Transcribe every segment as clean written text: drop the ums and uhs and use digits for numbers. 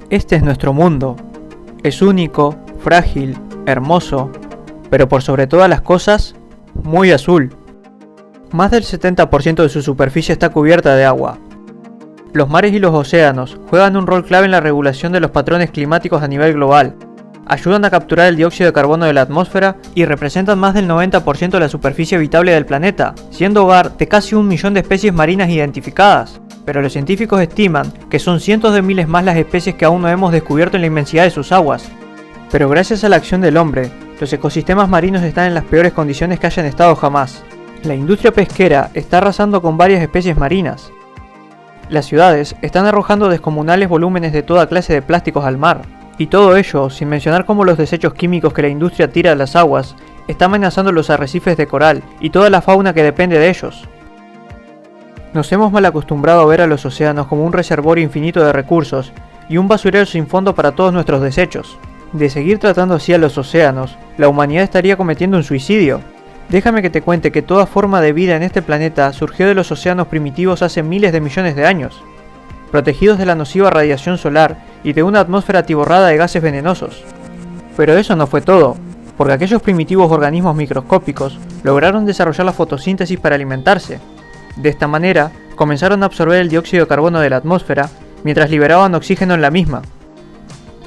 Este es nuestro mundo. Es único, frágil, hermoso, pero por sobre todas las cosas, muy azul. Más del 70% de su superficie está cubierta de agua. Los mares y los océanos juegan un rol clave en la regulación de los patrones climáticos a nivel global. Ayudan a capturar el dióxido de carbono de la atmósfera y representan más del 90% de la superficie habitable del planeta, siendo hogar de casi 1 millón de especies marinas identificadas. Pero los científicos estiman que son cientos de miles más las especies que aún no hemos descubierto en la inmensidad de sus aguas. Pero gracias a la acción del hombre, los ecosistemas marinos están en las peores condiciones que hayan estado jamás. La industria pesquera está arrasando con varias especies marinas. Las ciudades están arrojando descomunales volúmenes de toda clase de plásticos al mar. Y todo ello, sin mencionar cómo los desechos químicos que la industria tira a las aguas, está amenazando los arrecifes de coral y toda la fauna que depende de ellos. Nos hemos mal acostumbrado a ver a los océanos como un reservorio infinito de recursos y un basurero sin fondo para todos nuestros desechos. De seguir tratando así a los océanos, la humanidad estaría cometiendo un suicidio. Déjame que te cuente que toda forma de vida en este planeta surgió de los océanos primitivos hace miles de millones de años, protegidos de la nociva radiación solar y de una atmósfera atiborrada de gases venenosos. Pero eso no fue todo, porque aquellos primitivos organismos microscópicos lograron desarrollar la fotosíntesis para alimentarse. De esta manera, comenzaron a absorber el dióxido de carbono de la atmósfera mientras liberaban oxígeno en la misma.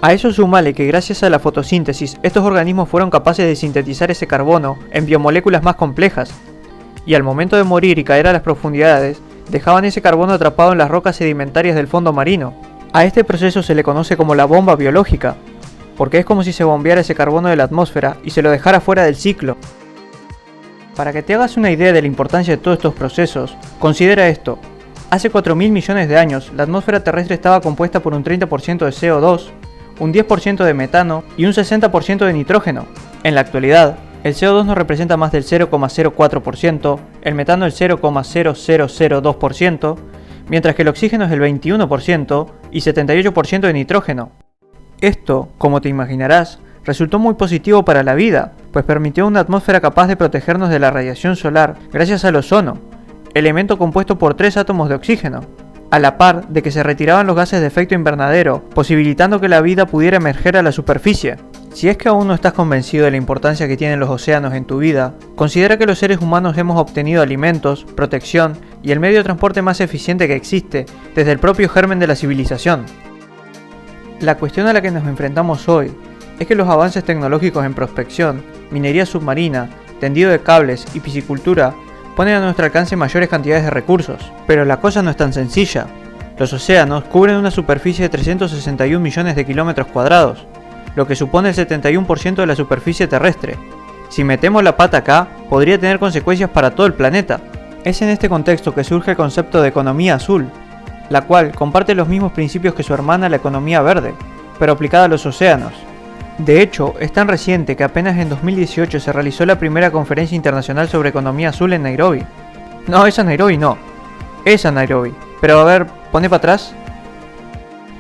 A eso sumale que gracias a la fotosíntesis, estos organismos fueron capaces de sintetizar ese carbono en biomoléculas más complejas, y al momento de morir y caer a las profundidades, dejaban ese carbono atrapado en las rocas sedimentarias del fondo marino. A este proceso se le conoce como la bomba biológica, porque es como si se bombeara ese carbono de la atmósfera y se lo dejara fuera del ciclo. Para que te hagas una idea de la importancia de todos estos procesos, considera esto. Hace 4.000 millones de años, la atmósfera terrestre estaba compuesta por un 30% de CO2, un 10% de metano y un 60% de nitrógeno. En la actualidad, el CO2 nos representa más del 0,04%, el metano el 0,0002%, mientras que el oxígeno es el 21% y 78% de nitrógeno. Esto, como te imaginarás, resultó muy positivo para la vida, pues permitió una atmósfera capaz de protegernos de la radiación solar gracias al ozono, elemento compuesto por 3 átomos de oxígeno, a la par de que se retiraban los gases de efecto invernadero, posibilitando que la vida pudiera emerger a la superficie. Si es que aún no estás convencido de la importancia que tienen los océanos en tu vida, considera que los seres humanos hemos obtenido alimentos, protección y el medio de transporte más eficiente que existe desde el propio germen de la civilización. La cuestión a la que nos enfrentamos hoy es que los avances tecnológicos en prospección, minería submarina, tendido de cables y piscicultura ponen a nuestro alcance mayores cantidades de recursos. Pero la cosa no es tan sencilla. Los océanos cubren una superficie de 361 millones de kilómetros cuadrados, lo que supone el 71% de la superficie terrestre. Si metemos la pata acá, podría tener consecuencias para todo el planeta. Es en este contexto que surge el concepto de economía azul, la cual comparte los mismos principios que su hermana la economía verde, pero aplicada a los océanos. De hecho, es tan reciente que apenas en 2018 se realizó la primera conferencia internacional sobre economía azul en Nairobi. No, esa Nairobi no. Esa Nairobi. Pero a ver, pone para atrás.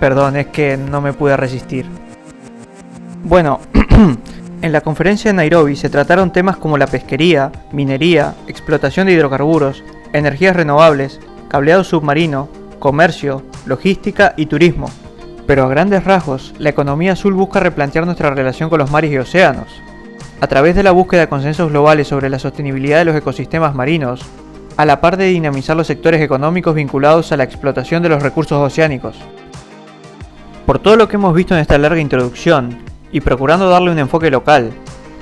Perdón, es que no me pude resistir. Bueno, en la conferencia de Nairobi se trataron temas como la pesquería, minería, explotación de hidrocarburos, energías renovables, cableado submarino, comercio, logística y turismo. Pero a grandes rasgos, la economía azul busca replantear nuestra relación con los mares y océanos. A través de la búsqueda de consensos globales sobre la sostenibilidad de los ecosistemas marinos, a la par de dinamizar los sectores económicos vinculados a la explotación de los recursos oceánicos. Por todo lo que hemos visto en esta larga introducción, y procurando darle un enfoque local,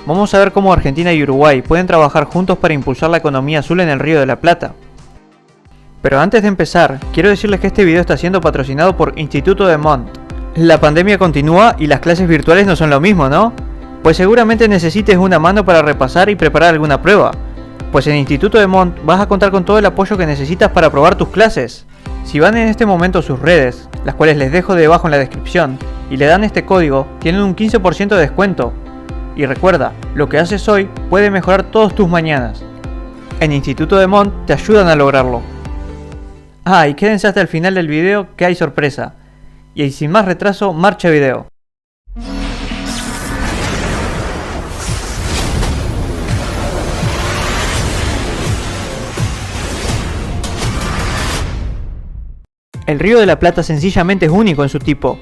vamos a ver cómo Argentina y Uruguay pueden trabajar juntos para impulsar la economía azul en el Río de la Plata. Pero antes de empezar, quiero decirles que este video está siendo patrocinado por Instituto de Mont. La pandemia continúa y las clases virtuales no son lo mismo, ¿no? Pues seguramente necesites una mano para repasar y preparar alguna prueba. Pues en Instituto de Mont vas a contar con todo el apoyo que necesitas para probar tus clases. Si van en este momento a sus redes, las cuales les dejo debajo en la descripción, y le dan este código, tienen un 15% de descuento. Y recuerda, lo que haces hoy puede mejorar todos tus mañanas. En Instituto de Mont te ayudan a lograrlo. Ah, y quédense hasta el final del video que hay sorpresa. Y sin más retraso, marcha video. El Río de la Plata sencillamente es único en su tipo.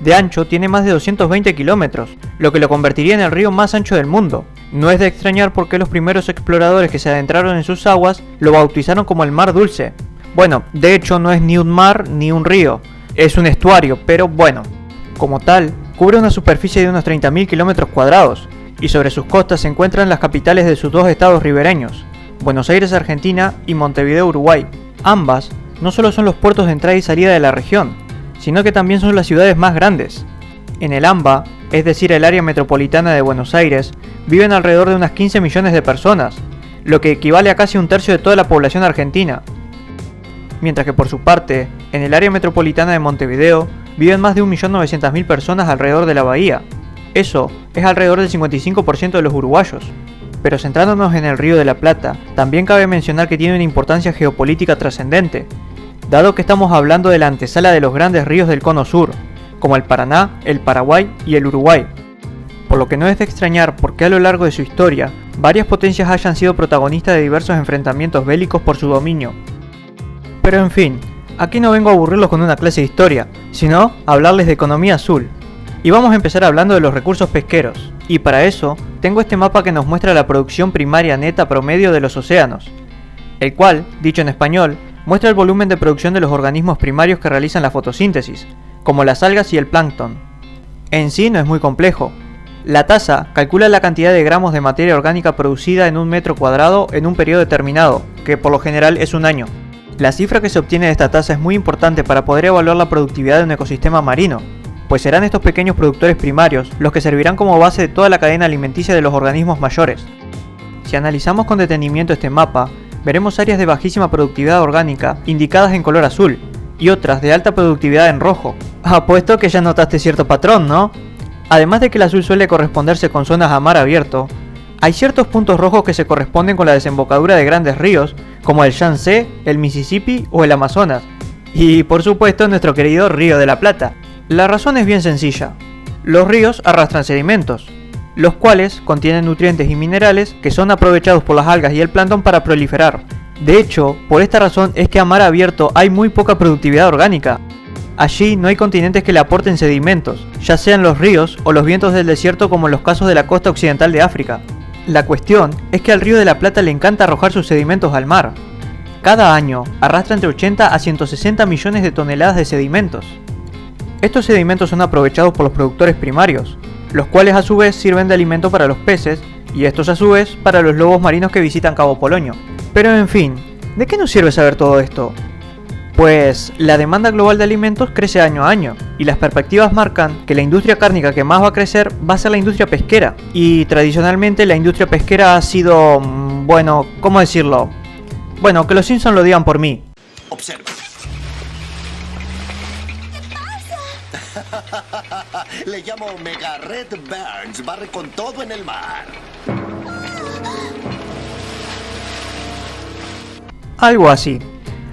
De ancho tiene más de 220 kilómetros, lo que lo convertiría en el río más ancho del mundo. No es de extrañar por qué los primeros exploradores que se adentraron en sus aguas lo bautizaron como el Mar Dulce. Bueno, de hecho no es ni un mar ni un río, es un estuario, pero bueno. Como tal, cubre una superficie de unos 30.000 kilómetros cuadrados, y sobre sus costas se encuentran las capitales de sus dos estados ribereños, Buenos Aires, Argentina, y Montevideo, Uruguay. Ambas no solo son los puertos de entrada y salida de la región, sino que también son las ciudades más grandes. En el AMBA, es decir el área metropolitana de Buenos Aires, viven alrededor de unas 15 millones de personas, lo que equivale a casi un tercio de toda la población argentina. Mientras que por su parte, en el área metropolitana de Montevideo, viven más de 1.900.000 personas alrededor de la bahía. Eso es alrededor del 55% de los uruguayos. Pero centrándonos en el Río de la Plata, también cabe mencionar que tiene una importancia geopolítica trascendente, dado que estamos hablando de la antesala de los grandes ríos del Cono Sur, como el Paraná, el Paraguay y el Uruguay. Por lo que no es de extrañar por qué a lo largo de su historia, varias potencias hayan sido protagonistas de diversos enfrentamientos bélicos por su dominio. Pero en fin, aquí no vengo a aburrirlos con una clase de historia, sino a hablarles de economía azul. Y vamos a empezar hablando de los recursos pesqueros, y para eso tengo este mapa que nos muestra la producción primaria neta promedio de los océanos, el cual, dicho en español, muestra el volumen de producción de los organismos primarios que realizan la fotosíntesis, como las algas y el plancton. En sí no es muy complejo. La tasa calcula la cantidad de gramos de materia orgánica producida en un metro cuadrado en un periodo determinado, que por lo general es un año. La cifra que se obtiene de esta tasa es muy importante para poder evaluar la productividad de un ecosistema marino, pues serán estos pequeños productores primarios los que servirán como base de toda la cadena alimenticia de los organismos mayores. Si analizamos con detenimiento este mapa, veremos áreas de bajísima productividad orgánica indicadas en color azul, y otras de alta productividad en rojo. Apuesto que ya notaste cierto patrón, ¿no? Además de que el azul suele corresponderse con zonas a mar abierto, hay ciertos puntos rojos que se corresponden con la desembocadura de grandes ríos, como el Yangtze, el Mississippi o el Amazonas, y por supuesto nuestro querido Río de la Plata. La razón es bien sencilla. Los ríos arrastran sedimentos, los cuales contienen nutrientes y minerales que son aprovechados por las algas y el plancton para proliferar. De hecho, por esta razón es que a mar abierto hay muy poca productividad orgánica. Allí no hay continentes que le aporten sedimentos, ya sean los ríos o los vientos del desierto como en los casos de la costa occidental de África. La cuestión es que al Río de la Plata le encanta arrojar sus sedimentos al mar. Cada año arrastra entre 80 a 160 millones de toneladas de sedimentos. Estos sedimentos son aprovechados por los productores primarios, los cuales a su vez sirven de alimento para los peces, y estos a su vez para los lobos marinos que visitan Cabo Polonio. Pero en fin, ¿de qué nos sirve saber todo esto? Pues la demanda global de alimentos crece año a año, y las perspectivas marcan que la industria cárnica que más va a crecer va a ser la industria pesquera, y tradicionalmente la industria pesquera ha sido, bueno, ¿cómo decirlo? Bueno, que los Simpsons lo digan por mí. Observa. Le llamo Mega Red Burns. Barre con todo en el mar. Algo así.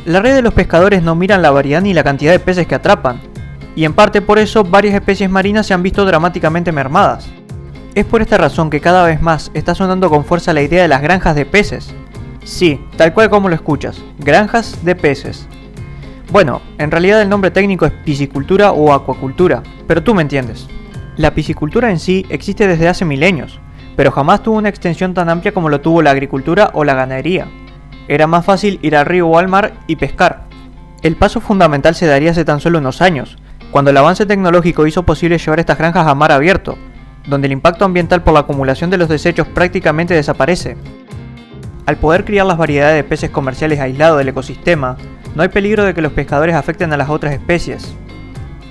La red de los pescadores no miran la variedad ni la cantidad de peces que atrapan, y en parte por eso varias especies marinas se han visto dramáticamente mermadas. Es por esta razón que cada vez más está sonando con fuerza la idea de las granjas de peces. Sí, tal cual como lo escuchas, granjas de peces. Bueno, en realidad el nombre técnico es piscicultura o acuacultura, pero tú me entiendes. La piscicultura en sí existe desde hace milenios, pero jamás tuvo una extensión tan amplia como lo tuvo la agricultura o la ganadería. Era más fácil ir al río o al mar y pescar. El paso fundamental se daría hace tan solo unos años, cuando el avance tecnológico hizo posible llevar estas granjas a mar abierto, donde el impacto ambiental por la acumulación de los desechos prácticamente desaparece. Al poder criar las variedades de peces comerciales aislados del ecosistema, no hay peligro de que los pescadores afecten a las otras especies.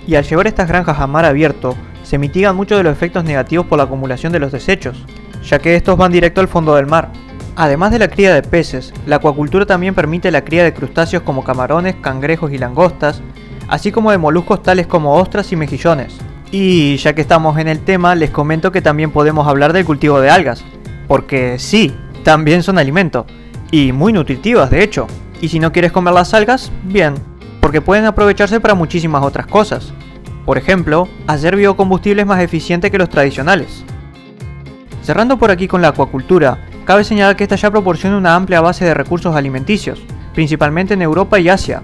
Y al llevar estas granjas a mar abierto, se mitigan muchos de los efectos negativos por la acumulación de los desechos, ya que estos van directo al fondo del mar. Además de la cría de peces, la acuacultura también permite la cría de crustáceos como camarones, cangrejos y langostas, así como de moluscos tales como ostras y mejillones. Y ya que estamos en el tema, les comento que también podemos hablar del cultivo de algas, porque sí, también son alimento, y muy nutritivas de hecho. Y si no quieres comer las algas, bien, porque pueden aprovecharse para muchísimas otras cosas. Por ejemplo, hacer biocombustibles más eficientes que los tradicionales. Cerrando por aquí con la acuacultura, cabe señalar que esta ya proporciona una amplia base de recursos alimenticios, principalmente en Europa y Asia.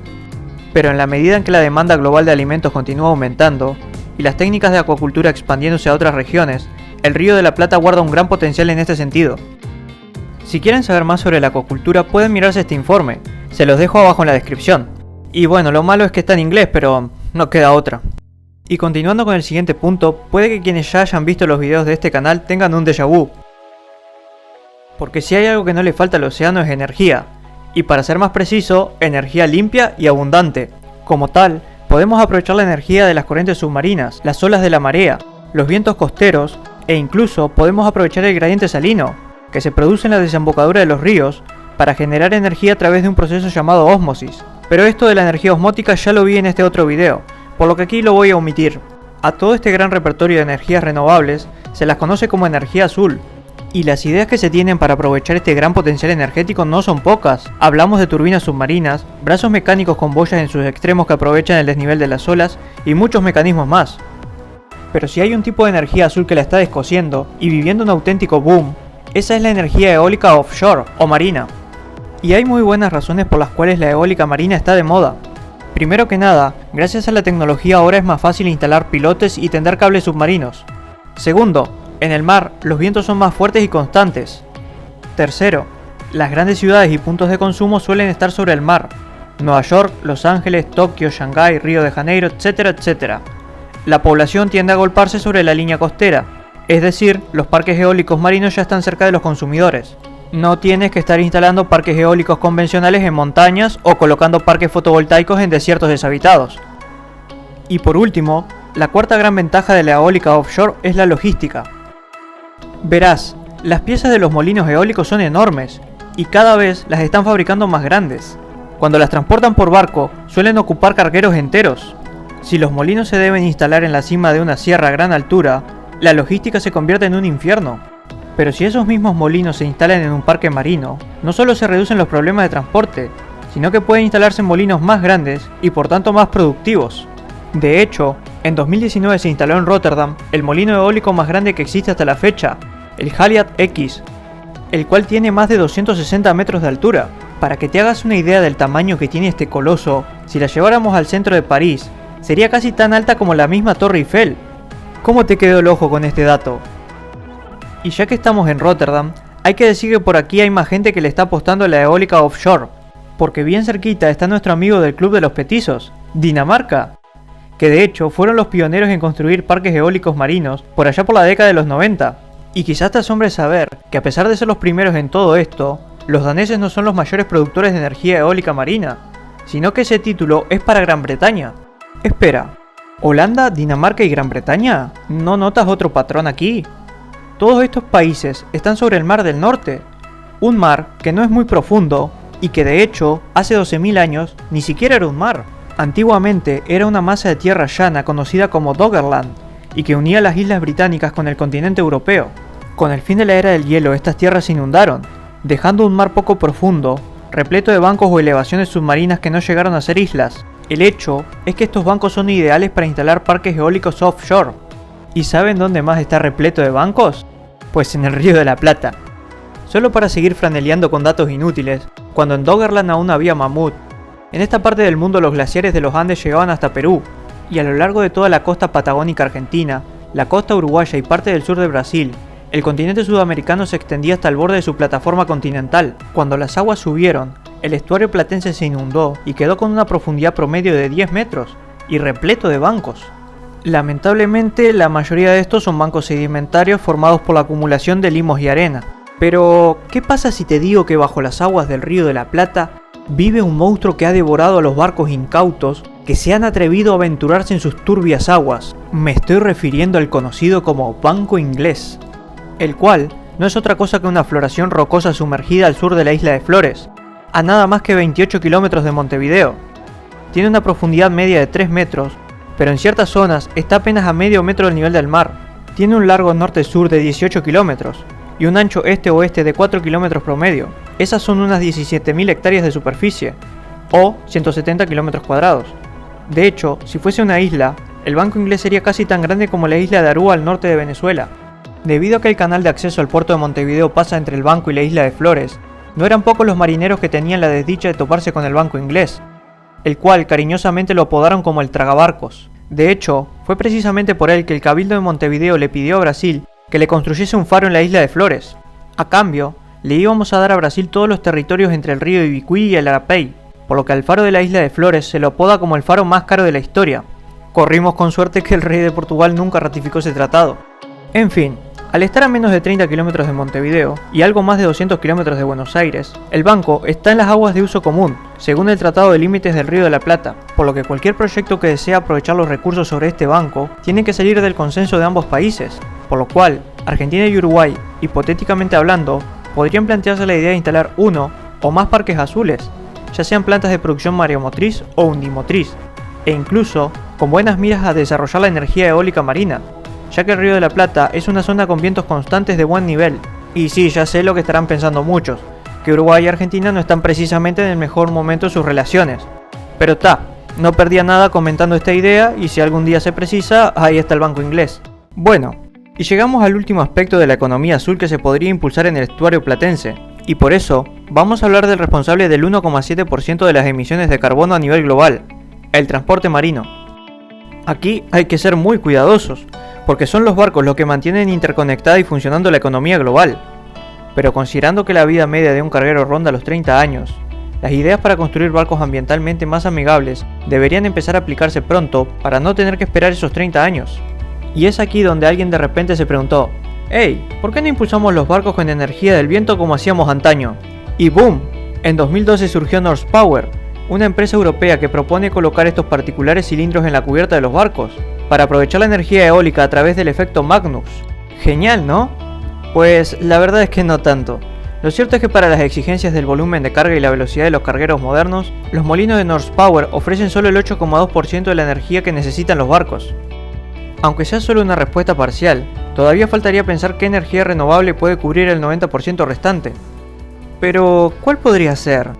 Pero en la medida en que la demanda global de alimentos continúa aumentando, y las técnicas de acuacultura expandiéndose a otras regiones, el Río de la Plata guarda un gran potencial en este sentido. Si quieren saber más sobre la acuacultura pueden mirarse este informe, se los dejo abajo en la descripción. Y bueno, lo malo es que está en inglés, pero no queda otra. Y continuando con el siguiente punto, puede que quienes ya hayan visto los videos de este canal tengan un déjà vu. Porque si hay algo que no le falta al océano es energía, y para ser más preciso, energía limpia y abundante. Como tal, podemos aprovechar la energía de las corrientes submarinas, las olas de la marea, los vientos costeros, e incluso podemos aprovechar el gradiente salino, que se produce en la desembocadura de los ríos, para generar energía a través de un proceso llamado ósmosis. Pero esto de la energía osmótica ya lo vi en este otro video, por lo que aquí lo voy a omitir. A todo este gran repertorio de energías renovables se las conoce como energía azul, y las ideas que se tienen para aprovechar este gran potencial energético no son pocas. Hablamos de turbinas submarinas, brazos mecánicos con boyas en sus extremos que aprovechan el desnivel de las olas, y muchos mecanismos más. Pero si hay un tipo de energía azul que la está descosiendo y viviendo un auténtico boom, esa es la energía eólica offshore o marina. Y hay muy buenas razones por las cuales la eólica marina está de moda. Primero que nada, gracias a la tecnología ahora es más fácil instalar pilotes y tender cables submarinos. Segundo, en el mar los vientos son más fuertes y constantes. Tercero, las grandes ciudades y puntos de consumo suelen estar sobre el mar. Nueva York, Los Ángeles, Tokio, Shanghái, Río de Janeiro, etcétera, etcétera. La población tiende a agolparse sobre la línea costera, es decir, los parques eólicos marinos ya están cerca de los consumidores. No tienes que estar instalando parques eólicos convencionales en montañas o colocando parques fotovoltaicos en desiertos deshabitados. Y por último, la cuarta gran ventaja de la eólica offshore es la logística. Verás, las piezas de los molinos eólicos son enormes y cada vez las están fabricando más grandes. Cuando las transportan por barco, suelen ocupar cargueros enteros. Si los molinos se deben instalar en la cima de una sierra a gran altura, la logística se convierte en un infierno. Pero si esos mismos molinos se instalan en un parque marino, no solo se reducen los problemas de transporte, sino que pueden instalarse en molinos más grandes y por tanto más productivos. De hecho, en 2019 se instaló en Rotterdam el molino eólico más grande que existe hasta la fecha, el Haliade X, el cual tiene más de 260 metros de altura. Para que te hagas una idea del tamaño que tiene este coloso, si la lleváramos al centro de París, sería casi tan alta como la misma Torre Eiffel. ¿Cómo te quedó el ojo con este dato? Y ya que estamos en Rotterdam, hay que decir que por aquí hay más gente que le está apostando a la eólica offshore, porque bien cerquita está nuestro amigo del Club de los Petizos, Dinamarca, que de hecho fueron los pioneros en construir parques eólicos marinos por allá por la década de los 90. Y quizás te asombre saber que a pesar de ser los primeros en todo esto, los daneses no son los mayores productores de energía eólica marina, sino que ese título es para Gran Bretaña. Espera, ¿Holanda, Dinamarca y Gran Bretaña? ¿No notas otro patrón aquí? Todos estos países están sobre el Mar del Norte, un mar que no es muy profundo y que de hecho hace 12.000 años ni siquiera era un mar. Antiguamente era una masa de tierra llana conocida como Doggerland y que unía las islas británicas con el continente europeo. Con el fin de la era del hielo estas tierras se inundaron, dejando un mar poco profundo, repleto de bancos o elevaciones submarinas que no llegaron a ser islas. El hecho es que estos bancos son ideales para instalar parques eólicos offshore. ¿Y saben dónde más está repleto de bancos? Pues en el Río de la Plata. Solo para seguir franeleando con datos inútiles, cuando en Doggerland aún había mamut, en esta parte del mundo los glaciares de los Andes llegaban hasta Perú, y a lo largo de toda la costa patagónica argentina, la costa uruguaya y parte del sur de Brasil, el continente sudamericano se extendía hasta el borde de su plataforma continental. Cuando las aguas subieron, el estuario platense se inundó y quedó con una profundidad promedio de 10 metros, y repleto de bancos. Lamentablemente, la mayoría de estos son bancos sedimentarios formados por la acumulación de limos y arena. Pero, ¿qué pasa si te digo que bajo las aguas del Río de la Plata vive un monstruo que ha devorado a los barcos incautos que se han atrevido a aventurarse en sus turbias aguas? Me estoy refiriendo al conocido como Banco Inglés, el cual no es otra cosa que una floración rocosa sumergida al sur de la isla de Flores, a nada más que 28 kilómetros de Montevideo. Tiene una profundidad media de 3 metros, pero en ciertas zonas está apenas a medio metro del nivel del mar. Tiene un largo norte-sur de 18 kilómetros y un ancho este-oeste de 4 kilómetros promedio. Esas son unas 17.000 hectáreas de superficie, o 170 kilómetros cuadrados. De hecho, si fuese una isla, el Banco Inglés sería casi tan grande como la isla de Aruba al norte de Venezuela. Debido a que el canal de acceso al puerto de Montevideo pasa entre el banco y la isla de Flores, no eran pocos los marineros que tenían la desdicha de toparse con el Banco Inglés, el cual cariñosamente lo apodaron como el tragabarcos. De hecho, fue precisamente por él que el Cabildo de Montevideo le pidió a Brasil que le construyese un faro en la isla de Flores. A cambio, le íbamos a dar a Brasil todos los territorios entre el río Ibicuí y el Arapey, por lo que al faro de la isla de Flores se lo apoda como el faro más caro de la historia. Corrimos con suerte que el rey de Portugal nunca ratificó ese tratado. En fin, al estar a menos de 30 kilómetros de Montevideo y algo más de 200 kilómetros de Buenos Aires, el banco está en las aguas de uso común, según el Tratado de Límites del Río de la Plata, por lo que cualquier proyecto que desea aprovechar los recursos sobre este banco tiene que salir del consenso de ambos países, por lo cual Argentina y Uruguay, hipotéticamente hablando, podrían plantearse la idea de instalar uno o más parques azules, ya sean plantas de producción mareomotriz o undimotriz, e incluso con buenas miras a desarrollar la energía eólica marina, ya que el Río de la Plata es una zona con vientos constantes de buen nivel. Y sí, ya sé lo que estarán pensando muchos, que Uruguay y Argentina no están precisamente en el mejor momento de sus relaciones. Pero no perdía nada comentando esta idea y si algún día se precisa, ahí está el banco inglés. Bueno, y llegamos al último aspecto de la economía azul que se podría impulsar en el estuario platense, y por eso vamos a hablar del responsable del 1,7% de las emisiones de carbono a nivel global, el transporte marino. Aquí hay que ser muy cuidadosos, porque son los barcos los que mantienen interconectada y funcionando la economía global. Pero considerando que la vida media de un carguero ronda los 30 años, las ideas para construir barcos ambientalmente más amigables deberían empezar a aplicarse pronto para no tener que esperar esos 30 años. Y es aquí donde alguien de repente se preguntó: «Hey, ¿por qué no impulsamos los barcos con energía del viento como hacíamos antaño?» Y ¡boom! En 2012 surgió North Power, una empresa europea que propone colocar estos particulares cilindros en la cubierta de los barcos, para aprovechar la energía eólica a través del efecto Magnus. Genial, ¿no? Pues la verdad es que no tanto. Lo cierto es que para las exigencias del volumen de carga y la velocidad de los cargueros modernos, los molinos de North Power ofrecen solo el 8,2% de la energía que necesitan los barcos. Aunque sea solo una respuesta parcial, todavía faltaría pensar qué energía renovable puede cubrir el 90% restante. Pero, ¿cuál podría ser?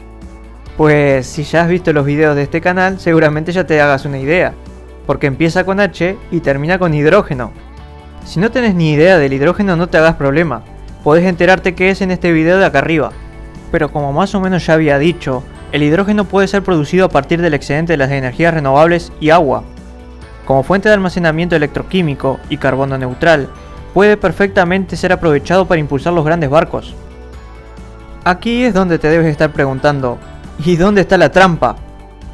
Pues si ya has visto los videos de este canal, seguramente ya te hagas una idea, porque empieza con H y termina con hidrógeno. Si no tenés ni idea del hidrógeno, no te hagas problema, podés enterarte qué es en este video de acá arriba. Pero como más o menos ya había dicho, el hidrógeno puede ser producido a partir del excedente de las energías renovables y agua. Como fuente de almacenamiento electroquímico y carbono neutral, puede perfectamente ser aprovechado para impulsar los grandes barcos. Aquí es donde te debes estar preguntando: ¿y dónde está la trampa?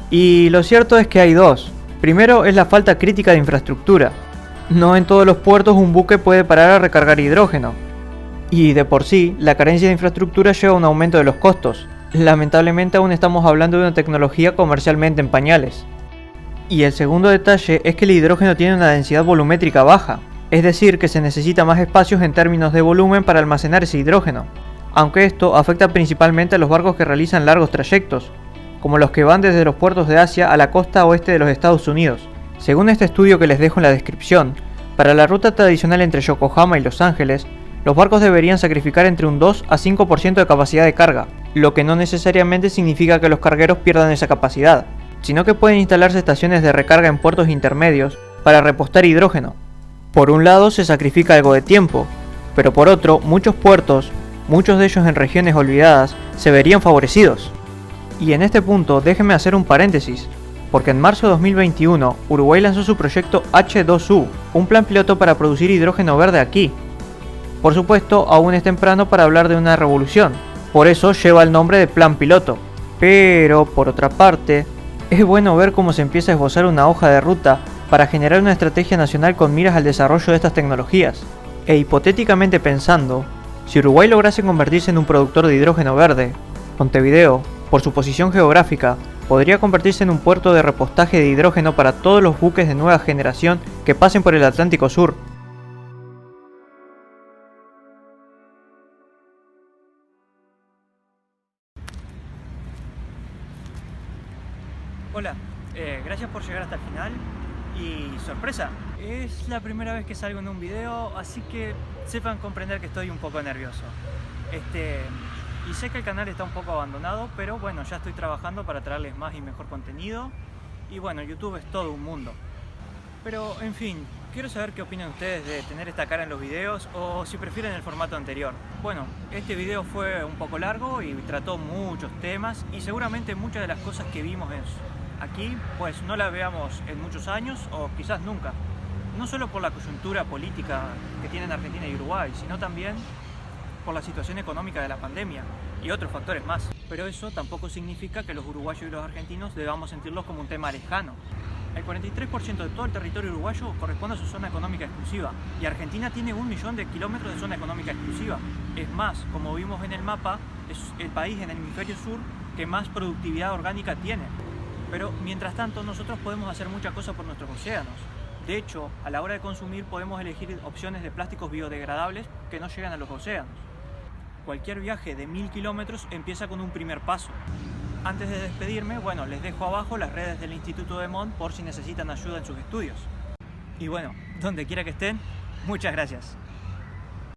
Y lo cierto es que hay dos. Primero es la falta crítica de infraestructura. No en todos los puertos un buque puede parar a recargar hidrógeno. Y de por sí, la carencia de infraestructura lleva a un aumento de los costos. Lamentablemente aún estamos hablando de una tecnología comercialmente en pañales. Y el segundo detalle es que el hidrógeno tiene una densidad volumétrica baja, es decir, que se necesita más espacios en términos de volumen para almacenar ese hidrógeno. Aunque esto afecta principalmente a los barcos que realizan largos trayectos, como los que van desde los puertos de Asia a la costa oeste de los Estados Unidos. Según este estudio que les dejo en la descripción, para la ruta tradicional entre Yokohama y Los Ángeles, los barcos deberían sacrificar entre un 2 a 5% de capacidad de carga, lo que no necesariamente significa que los cargueros pierdan esa capacidad, sino que pueden instalarse estaciones de recarga en puertos intermedios para repostar hidrógeno. Por un lado se sacrifica algo de tiempo, pero por otro, muchos puertos, muchos de ellos en regiones olvidadas, se verían favorecidos. Y en este punto déjenme hacer un paréntesis, porque en marzo de 2021 Uruguay lanzó su proyecto H2U, un plan piloto para producir hidrógeno verde aquí. Por supuesto, aún es temprano para hablar de una revolución, por eso lleva el nombre de plan piloto. Pero, por otra parte, es bueno ver cómo se empieza a esbozar una hoja de ruta para generar una estrategia nacional con miras al desarrollo de estas tecnologías. E hipotéticamente pensando, si Uruguay lograse convertirse en un productor de hidrógeno verde, Montevideo, por su posición geográfica, podría convertirse en un puerto de repostaje de hidrógeno para todos los buques de nueva generación que pasen por el Atlántico Sur. Hola, gracias por llegar hasta el final y sorpresa, es la primera vez que salgo en un video, así que sepan comprender que estoy un poco nervioso. Y sé que el canal está un poco abandonado, pero bueno, ya estoy trabajando para traerles más y mejor contenido. Y bueno, YouTube es todo un mundo. Pero en fin, quiero saber qué opinan ustedes de tener esta cara en los videos o si prefieren el formato anterior. Bueno, este video fue un poco largo y trató muchos temas y seguramente muchas de las cosas que vimos aquí pues no la veamos en muchos años o quizás nunca. No solo por la coyuntura política que tienen Argentina y Uruguay, sino también por la situación económica de la pandemia y otros factores más. Pero eso tampoco significa que los uruguayos y los argentinos debamos sentirlos como un tema lejano. El 43% de todo el territorio uruguayo corresponde a su zona económica exclusiva y Argentina tiene 1 millón de kilómetros de zona económica exclusiva. Es más, como vimos en el mapa, es el país en el hemisferio sur que más productividad orgánica tiene. Pero mientras tanto nosotros podemos hacer muchas cosas por nuestros océanos. De hecho, a la hora de consumir podemos elegir opciones de plásticos biodegradables que no llegan a los océanos. Cualquier viaje de 1000 kilómetros empieza con un primer paso. Antes de despedirme, bueno, les dejo abajo las redes del Instituto de Montt por si necesitan ayuda en sus estudios. Y bueno, donde quiera que estén, muchas gracias.